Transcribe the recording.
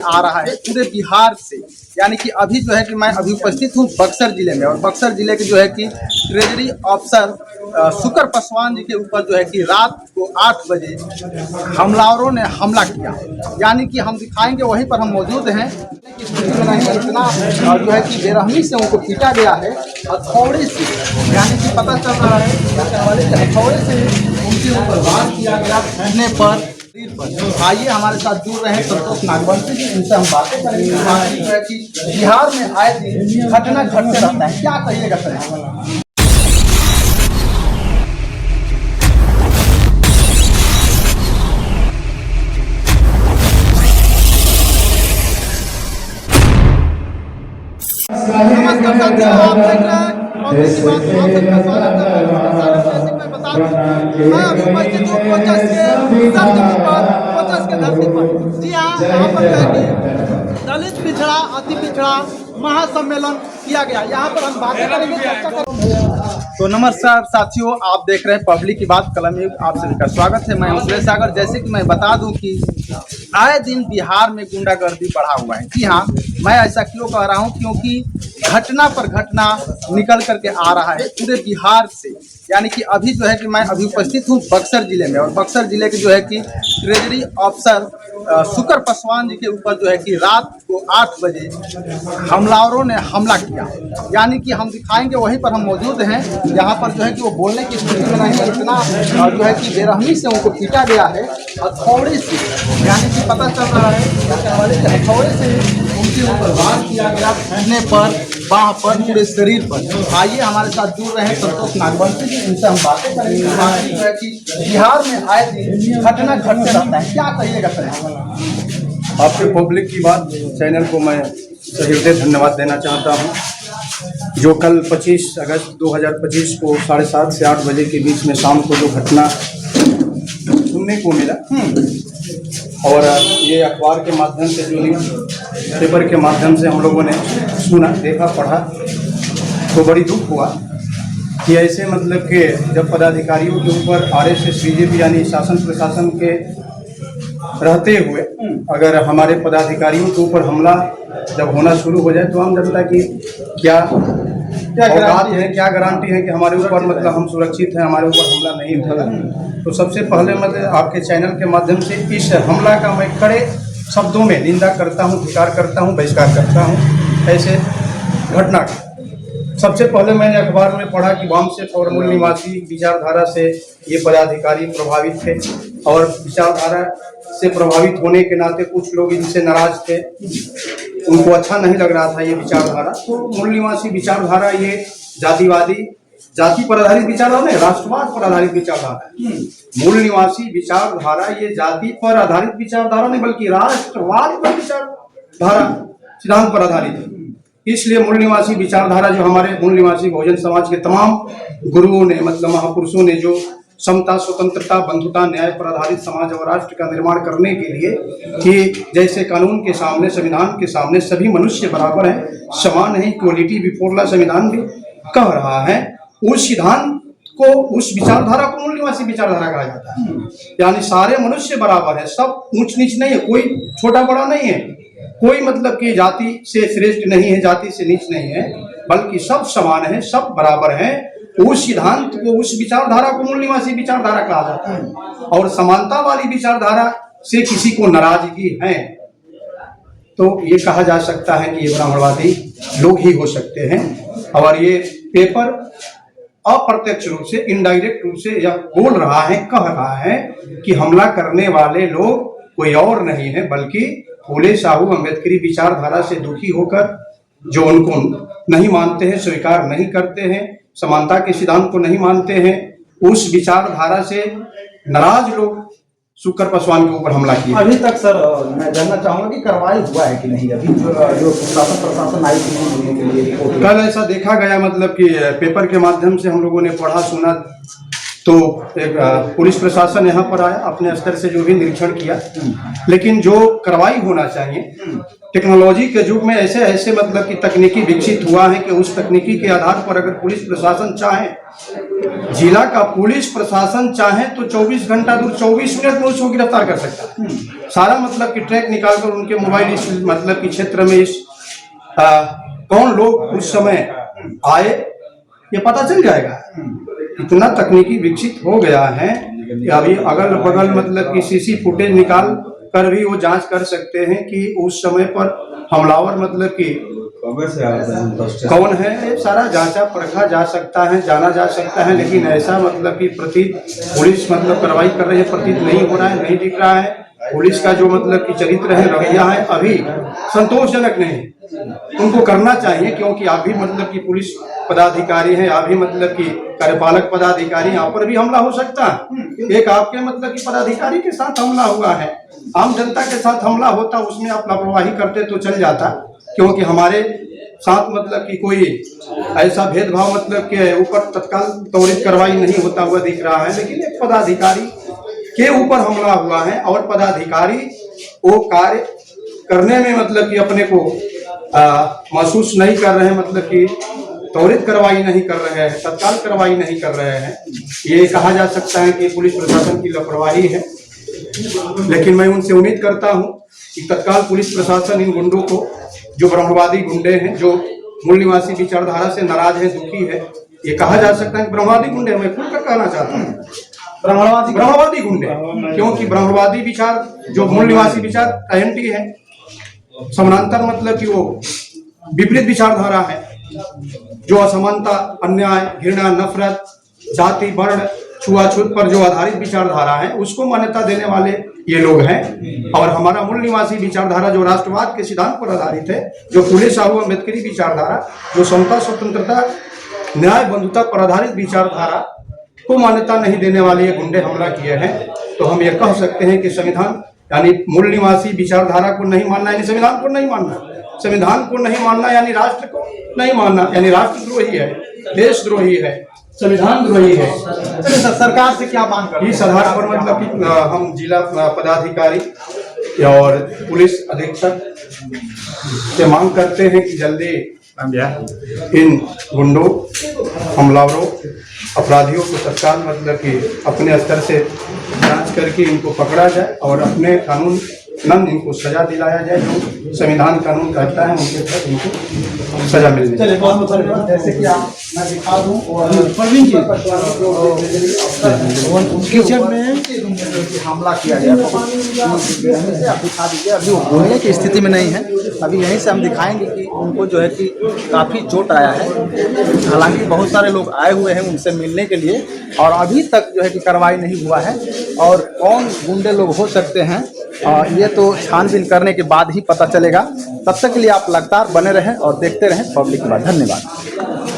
आ रहा है पूरे बिहार से। यानी कि अभी जो है कि मैं अभी उपस्थित हूँ बक्सर जिले में, और बक्सर जिले के जो है कि ट्रेजरी अफसर शुक्र पासवान जी के ऊपर जो है कि रात को 8 बजे हमलावरों ने हमला किया। यानी कि हम दिखाएंगे, वहीं पर हम मौजूद हैं। इतना जो है कि बेरहमी से उनको पीटा गया है, हथौड़े से। यानी कि पता चल रहा है कि हथौड़े से उनके ऊपर वार किया गया पीटने पर। आइए हमारे साथ जुड़ रहे हैं संतोष नागवंशी जी, इनसे हम बातें करेंगे। जो है कि बिहार में आए दिन घटना घटते रहता है, क्या कहिएगा सर? नमस्कार साथियों, आप देख रहे हैं मैं अभी उपस्थित हूँ कोचस के धरती पर। जी हाँ, यहाँ पर जो है कि दलित पिछड़ा अति पिछड़ा महासम्मेलन किया गया। यहाँ पर हम बातें करेंगे, चर्चा करेंगे। तो नमस्कार साथियों, आप देख रहे हैं पब्लिक की बात कलम युग, आप सभी का स्वागत है। मैं सुरेश सागर। जैसे कि मैं बता दूं कि आए दिन बिहार में गुंडागर्दी बढ़ा हुआ है। जी हाँ, मैं ऐसा क्यों कह रहा हूं, क्योंकि घटना पर घटना निकल करके आ रहा है पूरे बिहार से। यानी कि अभी जो है कि मैं अभी उपस्थित हूँ बक्सर जिले में, और बक्सर जिले के जो है कि ट्रेजरी अफसर शुक्र पासवान जी के ऊपर जो है कि रात को 8 बजे हमलावरों ने हमला किया। यानी कि हम दिखाएंगे, वहीं पर हम मौजूद हैं। यहाँ पर जो है कि वो बोलने की स्थिति में नहीं है, इतना जो है कि बेरहमी से उनको पीटा गया है हथौड़े से। यानी कि पता चल रहा है कि हथौड़े से उनके ऊपर वार किया गया पीटने पर, बाह पर, पूरे शरीर पर। आइए हमारे साथ जुड़ रहे हैं संतोष नागवंशी जी, इनसे हम बातें करेंगे। जो है कि बिहार में आए दिन घटना घटते रहता है, क्या कहिएगा सर? आपके पब्लिक की बात चैनल को मैं हृदय धन्यवाद देना चाहता हूं। जो कल 25 अगस्त 2025 को 7:30 से 8 बजे के बीच में शाम को जो घटना सुनने को मिला, और ये अखबार के माध्यम से, जो न्यूज़ पेपर के माध्यम से हम लोगों ने सुना, देखा, पढ़ा, तो बड़ी दुख हुआ कि ऐसे मतलब कि जब पदाधिकारियों के ऊपर आरएसएस बीजेपी यानी शासन प्रशासन के रहते हुए अगर हमारे पदाधिकारियों के ऊपर हमला जब होना शुरू हो जाए, तो हम जनता की क्या औकात है, क्या गारंटी है कि हमारे ऊपर मतलब हम सुरक्षित हैं, हमारे ऊपर हमला नहीं होगा। तो सबसे पहले मतलब आपके चैनल के माध्यम से इस हमला का मैं कड़े शब्दों में निंदा करता हूं, धिक्कार करता हूं, बहिष्कार करता हूं ऐसे घटना का। सबसे पहले मैंने अखबार में पढ़ा कि वामसेफ और मूल निवासी विचारधारा से ये पदाधिकारी प्रभावित थे, और विचारधारा से प्रभावित होने के नाते कुछ लोग इनसे नाराज थे, उनको अच्छा नहीं लग रहा था ये विचारधारा। तो मूल निवासी विचारधारा ये जातिवादी, जाति पर आधारित विचारधारा नहीं, राष्ट्रवाद पर आधारित विचारधारा है। मूल निवासी विचारधारा ये जाति पर आधारित विचारधारा नहीं, बल्कि राष्ट्रवाद पर विचारधारा सिद्धांत पर आधारित है। इसलिए मूल निवासी विचारधारा जो हमारे मूल निवासी बहुजन समाज के तमाम गुरुओं ने, मतलब महापुरुषों ने, जो समता, स्वतंत्रता, बंधुता, न्याय पर आधारित समाज और राष्ट्र का निर्माण करने के लिए कि जैसे कानून के सामने, संविधान के सामने सभी मनुष्य बराबर हैं, समान है, इक्वलिटी बिफोर लॉ संविधान भी कह रहा है, उस सिद्धांत को, उस विचारधारा को मूल निवासी विचारधारा कहा जाता है। यानी सारे मनुष्य बराबर है, सब ऊंच नीच नहीं है, कोई छोटा बड़ा नहीं है, कोई मतलब कि जाति से श्रेष्ठ नहीं है, जाति से नीच नहीं है, बल्कि सब समान है, सब बराबर हैं। उस सिद्धांत को, उस विचारधारा को मूल निवासी विचारधारा कहा जाता है। और समानता वाली विचारधारा से किसी को नाराजगी है तो ये कहा जा सकता है कि ये ब्राह्मणवादी लोग ही हो सकते हैं। और ये पेपर अप्रत्यक्ष रूप से, इनडायरेक्ट रूप से यह बोल रहा है, कह रहा है कि हमला करने वाले लोग कोई और नहीं है, बल्कि फूले साहू अम्बेडकरी विचारधारा से दुखी होकर, जो उनको नहीं मानते हैं, स्वीकार नहीं करते हैं, समानता के सिद्धांत को नहीं मानते हैं, उस विचारधारा से नाराज लोग शुक्र पासवान के ऊपर हमला किया। अभी तक सर मैं जानना चाहूंगा कि कार्रवाई हुआ है कि नहीं? अभी जो शासन प्रशासन आई थी होने के लिए रिपोर्ट, कल ऐसा देखा गया, मतलब कि पेपर के माध्यम से हम लोगों ने पढ़ा, सुना, तो एक पुलिस प्रशासन यहाँ पर आया, अपने स्तर से जो भी निरीक्षण किया, लेकिन जो कार्रवाई होना चाहिए, टेक्नोलॉजी के युग में ऐसे ऐसे मतलब कि तकनीकी विकसित हुआ है कि उस तकनीकी के आधार पर अगर पुलिस प्रशासन चाहे, जिला का पुलिस प्रशासन चाहे तो 24 घंटा दूर 24 मिनट में उसको गिरफ्तार कर सकता है। सारा मतलब कि ट्रैक निकालकर उनके मोबाइल इस मतलब कि क्षेत्र में इस कौन लोग उस समय आए ये पता चल जाएगा। इतना तकनीकी विकसित हो गया है कि अभी अगल बगल मतलब कि सीसी फुटेज निकाल कर भी वो जांच कर सकते हैं कि उस समय पर हमलावर मतलब कि कौन है, ये सारा जांचा परखा जा सकता है, जाना जा सकता है। लेकिन ऐसा मतलब कि प्रतीत पुलिस मतलब कार्रवाई कर रही है प्रतीत नहीं हो रहा है, नहीं दिख रहा है। पुलिस का जो मतलब कि चरित्र है, रवैया है, अभी संतोषजनक नहीं। उनको करना चाहिए क्योंकि आप भी मतलब कि पुलिस पदाधिकारी हैं, आप भी मतलब कि कार्यपालक पदाधिकारी, यहाँ पर भी हमला हो सकता है। एक आपके मतलब कि पदाधिकारी के साथ हमला हुआ है, आम जनता के साथ हमला होता, उसमें आप लापरवाही करते तो चल जाता, क्योंकि हमारे साथ मतलब कि कोई ऐसा भेदभाव मतलब के ऊपर तत्काल त्वरित कार्रवाई नहीं होता हुआ दिख रहा है। लेकिन एक पदाधिकारी के ऊपर हमला हुआ है और पदाधिकारी वो कार्य करने में मतलब कि अपने को महसूस नहीं कर रहे हैं, मतलब कि त्वरित कार्रवाई नहीं कर रहे हैं, तत्काल कार्रवाई नहीं कर रहे हैं। ये कहा जा सकता है कि पुलिस प्रशासन की लापरवाही है। लेकिन मैं उनसे उम्मीद करता हूं कि तत्काल पुलिस प्रशासन इन गुंडों को, जो ब्रह्मवादी गुंडे हैं, जो मूल निवासी विचारधारा से नाराज है, दुखी है, ये कहा जा सकता है कि ब्रह्मवादी गुंडे, मैं खुलकर कहना चाहता हूँ ब्रह्मवादी गुंडे, क्योंकि ब्रह्मवादी विचार जो मूल निवासी विचार एंटी है, समानांतर मतलब कि वो विपरीत विचारधारा है, जो असमानता, अन्याय, घृणा, नफरत, जाति, वर्ण, छुआछूत पर जो आधारित विचारधारा है उसको मान्यता देने वाले ये लोग हैं। और हमारा मूल निवासी विचारधारा जो राष्ट्रवाद के सिद्धांत पर आधारित है, जो फुले साहू अम्बेडकरी विचारधारा, जो समता, स्वतंत्रता, न्याय, बंधुता पर आधारित विचारधारा को मान्यता नहीं देने वाले ये गुंडे हमला किए हैं। तो हम ये कह सकते हैं कि संविधान यानी मूल निवासी विचारधारा को नहीं मानना यानी संविधान को नहीं मानना, संविधान को नहीं मानना यानी राष्ट्र को नहीं मानना, यानी राष्ट्रद्रोही है, देशद्रोही है, संविधान द्रोही है। चलिए सरकार से क्या मांग करते हैं? इस आधार पर मतलब कि हम जिला पदाधिकारी और पुलिस अधीक्षक से मांग करते हैं कि जल्दी इन गुंडों, हमलावरों, अपराधियों को तत्काल मतलब कि अपने स्तर से जांच करके इनको पकड़ा जाए और अपने कानून इनको सजा दिलाया जाए, जो संविधान कानून कहता है उनके तहत इनको सजा मिलनी चाहिए। चलिए बहुत धन्यवाद। जैसे कि आप मैं दिखा दूं और प्रवीण जी किचन में हमला किया गया तो से आप दिखा दीजिए। अभी वो बोलने की स्थिति में नहीं है, अभी यहीं से हम दिखाएंगे कि उनको जो है कि काफ़ी चोट आया है। हालांकि बहुत सारे लोग आए हुए हैं उनसे मिलने के लिए और अभी तक जो है कि कार्रवाई नहीं हुआ है। और कौन गुंडे लोग हो सकते हैं ये तो छानबीन करने के बाद ही पता चलेगा। तब तक के लिए आप लगातार बने रहें और देखते रहें पब्लिक की बात। धन्यवाद।